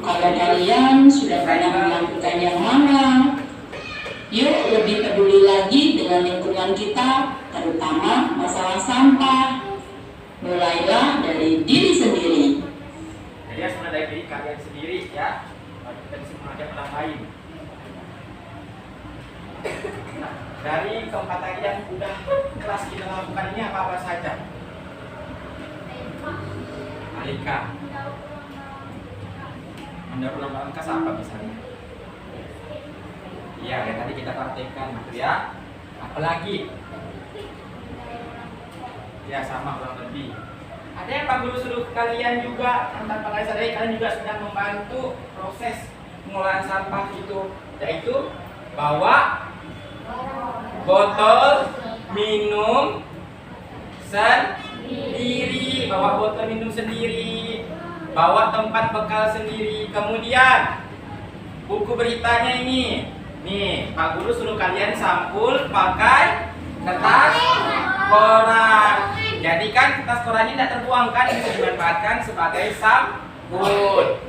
E: Kalau kalian sudah pernah melakukan yang mana, yuk lebih peduli lagi dengan lingkungan kita, terutama masalah sampah. Mulailah dari diri sendiri.
A: jadi harus mulai dari diri kalian sendiri ya. Dari semuanya orang lain. Nah, dari keempat tadi yang sudah kelas kita lakukan ini apa-apa saja? Alika, mendaur ulang langkah apa misalnya? Iya, yang tadi kita praktekkan gitu ya. Apalagi? Ya sama kurang lebih. Ada yang Pak Guru suruh kalian juga tanpa kalian sadari, kalian juga sedang membantu proses pengolahan sampah itu, yaitu bawa botol minum sendiri, bawa botol minum sendiri, bawa tempat bekal sendiri. Kemudian buku beritanya ini, nih Pak Guru suruh kalian sampul pakai kertas koran. Jadi kan kertas koran ini tidak terbuang kan, bisa dimanfaatkan sebagai sampul.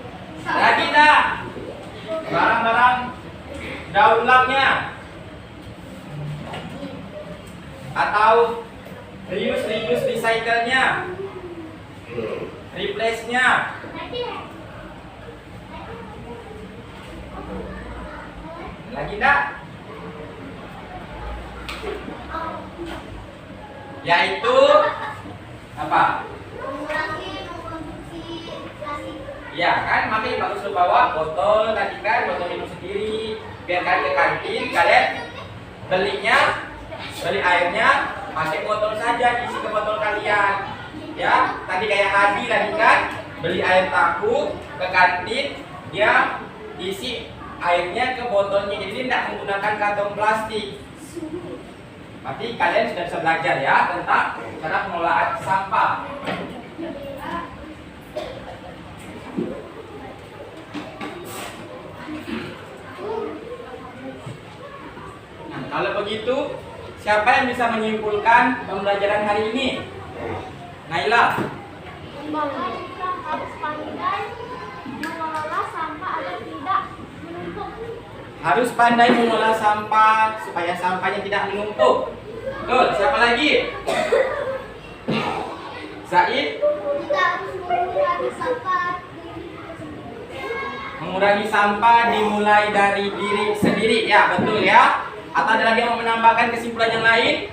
A: Lagi dah barang-barang daur ulangnya atau reuse, recycle-nya, replace-nya. Lagi enggak? Yaitu apa?
C: Mengurangi mengkonsumsi plastik.
A: Ya kan, makanya bagus lu bawa botol tadi kan, botol minum sendiri. Biar kalian ke kantin, kalian beli airnya pakai botol saja, isi ke botol kalian. Ya, tadi kayak Hadi tadi kan, beli air tahu ke kantin, dia isi airnya ke botolnya, jadi tidak menggunakan kantong plastik. Berarti kalian sudah bisa belajar ya tentang cara pengelolaan sampah. Nah, kalau begitu, siapa yang bisa menyimpulkan pembelajaran hari ini? Naila.
D: Harus pandai mengelola sampah agar tidak menumpuk.
A: Harus pandai mengolah sampah supaya sampahnya tidak menumpuk. Betul. Siapa lagi? Zaid.
C: Kita harus mengurangi sampah.
A: Mengurangi sampah dimulai dari diri sendiri. Ya, betul ya. Atau ada lagi yang mau menambahkan kesimpulan yang lain?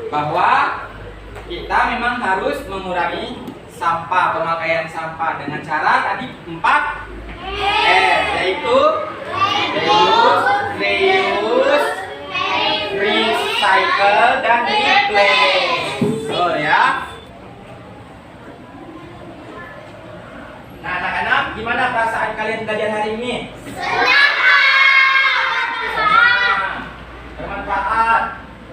A: Bahwa kita memang harus mengurangi sampah, pemakaian sampah dengan cara tadi 4 R, yaitu reduce, reuse, recycle, dan replace. Oh ya. Nah, anak-anak, gimana perasaan kalian belajar hari ini? Senang. Bermanfaat.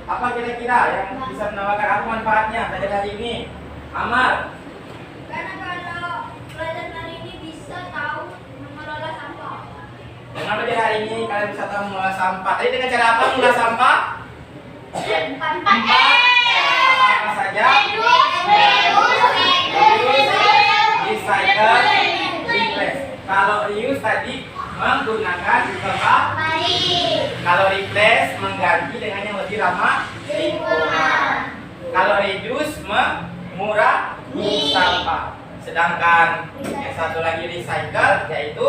A: Apa kira-kira yang bisa menawarkan apa manfaatnya belajar hari ini? Amar.
D: Karena kalau belajar hari ini bisa tahu mengelola sampah.
A: Dengan belajar hari ini kalian bisa tahu mengolah sampah. Tadi dengan cara apa mengolah sampah? Apa saja? Recycle, replace. Kalau reuse tadi menggunakan kembali. Kalau replace mengganti dengan yang lebih ramah lingkungan. Kalau reduce mengurangi sampah. Sedangkan yang satu lagi recycle yaitu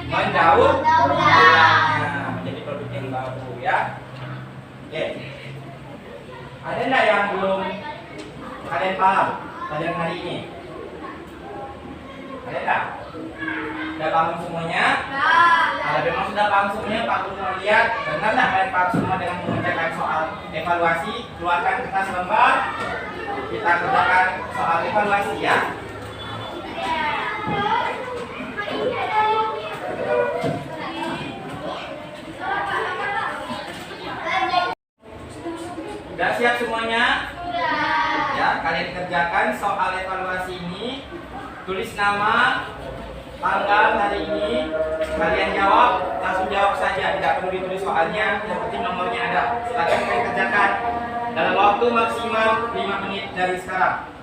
A: mendaur ulangnya menjadi produk yang baru ya. Oke. Ada enggak yang belum kalian paham pelajaran hari ini? Ada enggak? Sudah paham semuanya? Kalau memang sudah paham semuanya, Pak Guru mau lihat benar nggak kalian paham semua dengan mengerjakan soal evaluasi? Keluarkan kertas lembar, kita kerjakan soal evaluasi ya. Sudah siap semuanya? Ya, kalian kerjakan soal evaluasi ini. Tulis nama, tanggal hari ini, kalian jawab, langsung jawab saja, tidak perlu ditulis soalnya, yang penting nomornya ada. Silakan kalian kerjakan dalam waktu maksimal 5 menit dari sekarang.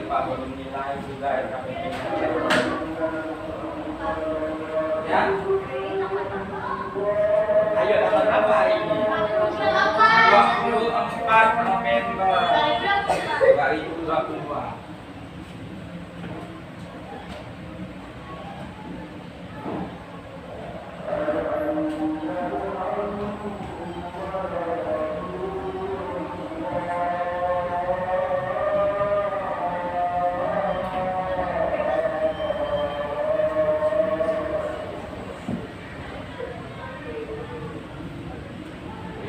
A: Pak belum nilai juga LKPP. Ya. Ayo dapat apa hari ini? 24 November 2022.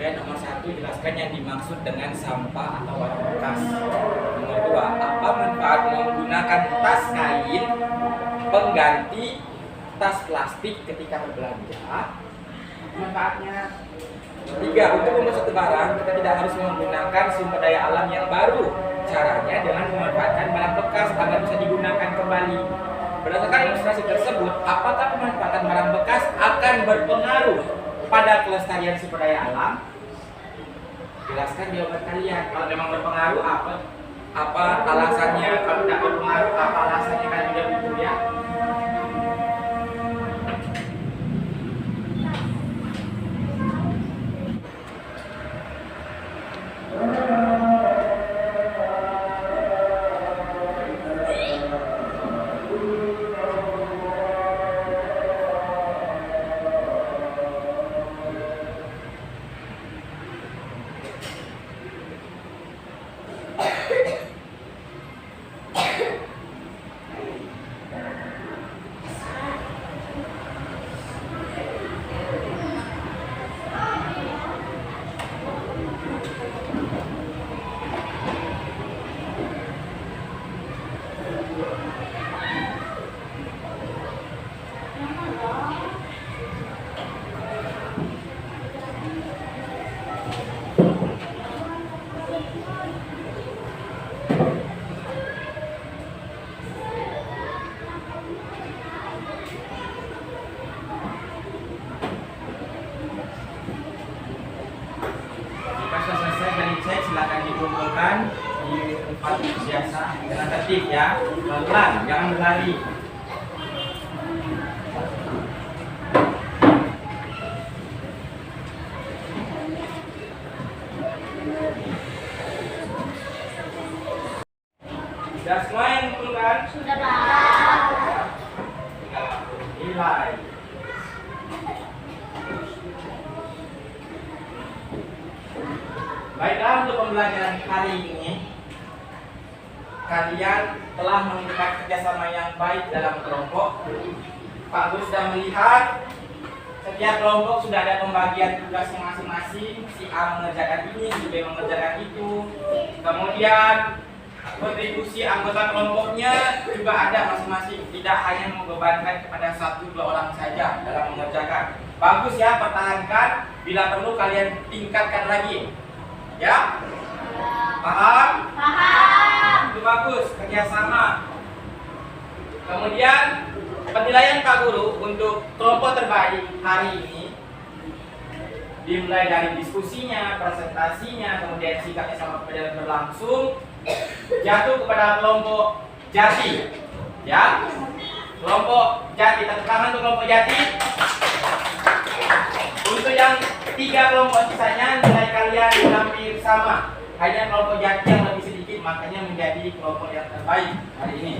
A: Nomor 1, jelaskan yang dimaksud dengan sampah atau barang bekas. Nomor 2, apa manfaat menggunakan tas kain pengganti tas plastik ketika berbelanja? Manfaatnya. 3, untuk membuat satu barang kita tidak harus menggunakan sumber daya alam yang baru. Caranya dengan memanfaatkan barang bekas agar bisa digunakan kembali. Berdasarkan ilustrasi tersebut, apakah pemanfaatan barang bekas akan berpengaruh pada kelestarian sumber daya alam? Jelaskan jawaban kalian. Kalau memang berpengaruh, apa alasannya? Kalau tidak berpengaruh, apa alasannya? Kan juga gitu ya. Silakan dikumpulkan di tempat biasa dengan tertib ya, pelan, jangan berlari. yang mengumpulkan?
D: Sudah, Pak.
A: Nilai. Baiklah, untuk pembelajaran hari ini kalian telah mengikat kerjasama yang baik dalam kelompok. Pak Gus sudah melihat setiap kelompok sudah ada pembagian tugasnya masing-masing. Si A mengerjakan ini, si B mengerjakan itu. Kemudian kontribusi anggota kelompoknya juga ada masing-masing. Tidak hanya membebankan kepada 1-2 orang saja dalam mengerjakan. Bagus ya, pertahankan. Bila perlu kalian tingkatkan lagi. Ya? Paham?
D: Paham.
A: Itu bagus, kerjasama. Kemudian penilaian Pak Guru untuk kelompok terbaik hari ini dimulai dari diskusinya, presentasinya, kemudian sikapnya sama pelajaran berlangsung, jatuh kepada kelompok Jati. Ya, kelompok Jati. Tepuk tangan untuk kelompok Jati. Untuk yang 3 kelompok sisanya nilai kalian hampir sama. Hanya kelompok Jati yang lebih sedikit, makanya menjadi kelompok yang terbaik hari ini.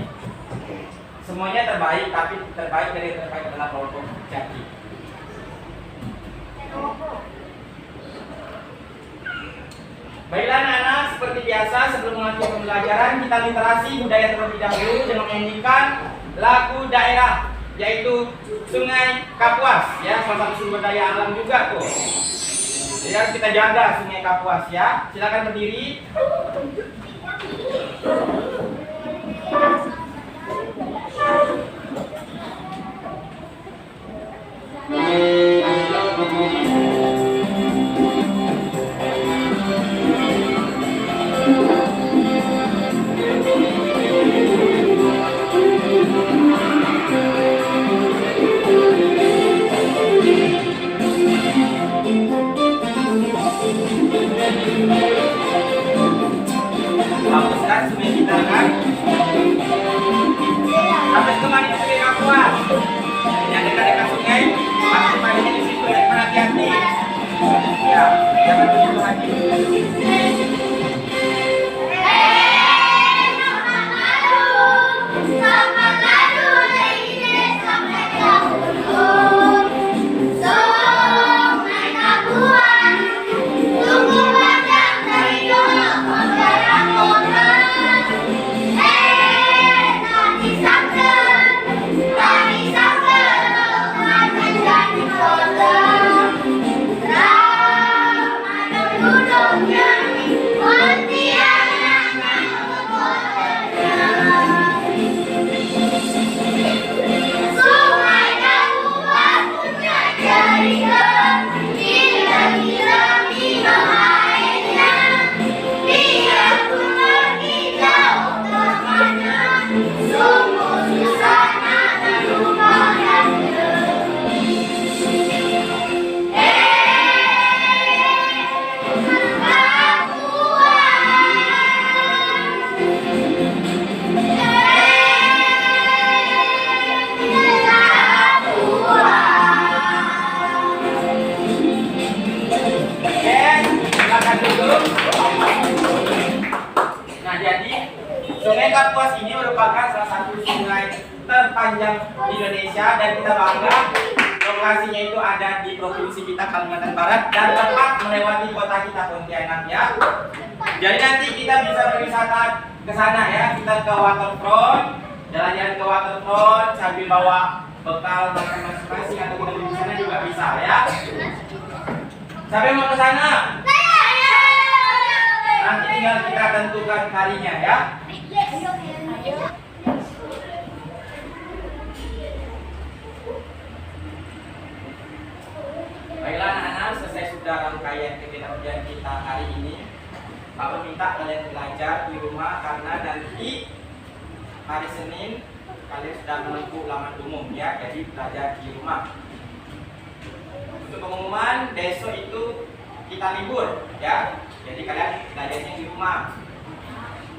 A: Semuanya terbaik, tapi terbaik dari terbaik adalah kelompok Jati. Baiklah anak-anak, seperti biasa sebelum melanjutkan pembelajaran kita literasi budaya terlebih dahulu dengan menyanyikan lagu daerah, yaitu Sungai Kapuas, ya, salah satu sumber daya alam juga tuh. Jadi harus kita jaga Sungai Kapuas ya. Silakan berdiri. Bagus kan sungai kita kan? Sampai kemana Sungai Kapuas? Yang dekat-dekat sungai, pasti paginya di situ ya, hati-hati. Ya, jangan begitu hati. Sungai Kapuas ini merupakan salah satu sungai terpanjang di Indonesia dan kita bangga lokasinya itu ada di provinsi kita Kalimantan Barat dan tepat melewati kota kita Pontianak ya. Jadi nanti kita bisa berwisata ke sana ya, kita ke waterfront, jalan-jalan ke waterfront sambil bawa bekal makan masing-masing atau kita di sana juga bisa ya. Siapa yang mau ke sana? Nanti tinggal kita tentukan harinya ya. Baiklah anak-anak, selesai sudah rangkaian kegiatan kita hari ini. Bapak minta kalian belajar di rumah karena nanti hari Senin kalian sudah menempuh ulangan umum ya, jadi belajar di rumah. Untuk pengumuman besok itu kita libur ya, jadi kalian belajarnya di rumah.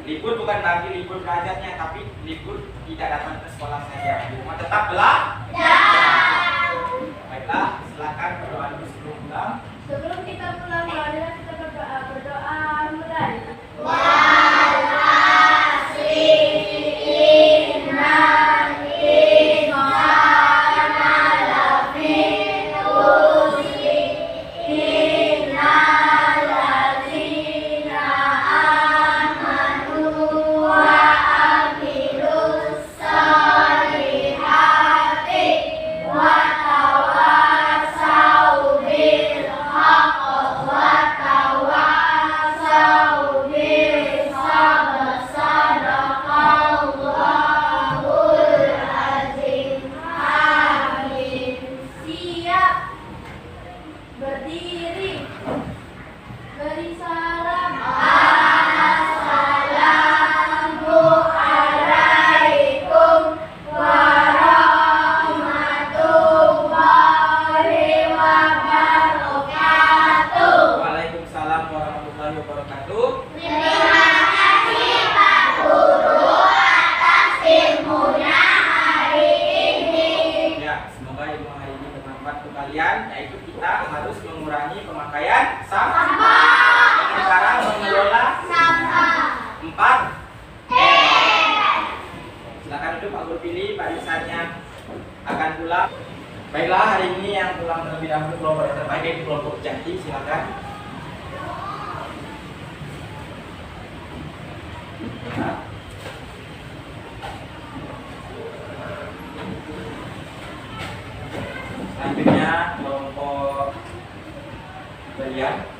A: Libur bukan bagi libur belajarnya, tapi libur tidak datang ke sekolah saja. Di rumah tetap belajar. Baiklah, silakan berdoa dulu sebelum pulang.
C: Sebelum kita pulang, marilah kita berdoa mulai.
D: Walhasil
A: itu Pak Guru pilih barisannya akan pulang. Baiklah, hari ini yang pulang terlebih dahulu kelompok yang terbaik yaitu kelompok Jati, silakan. Nah. Selanjutnya kelompok Belian.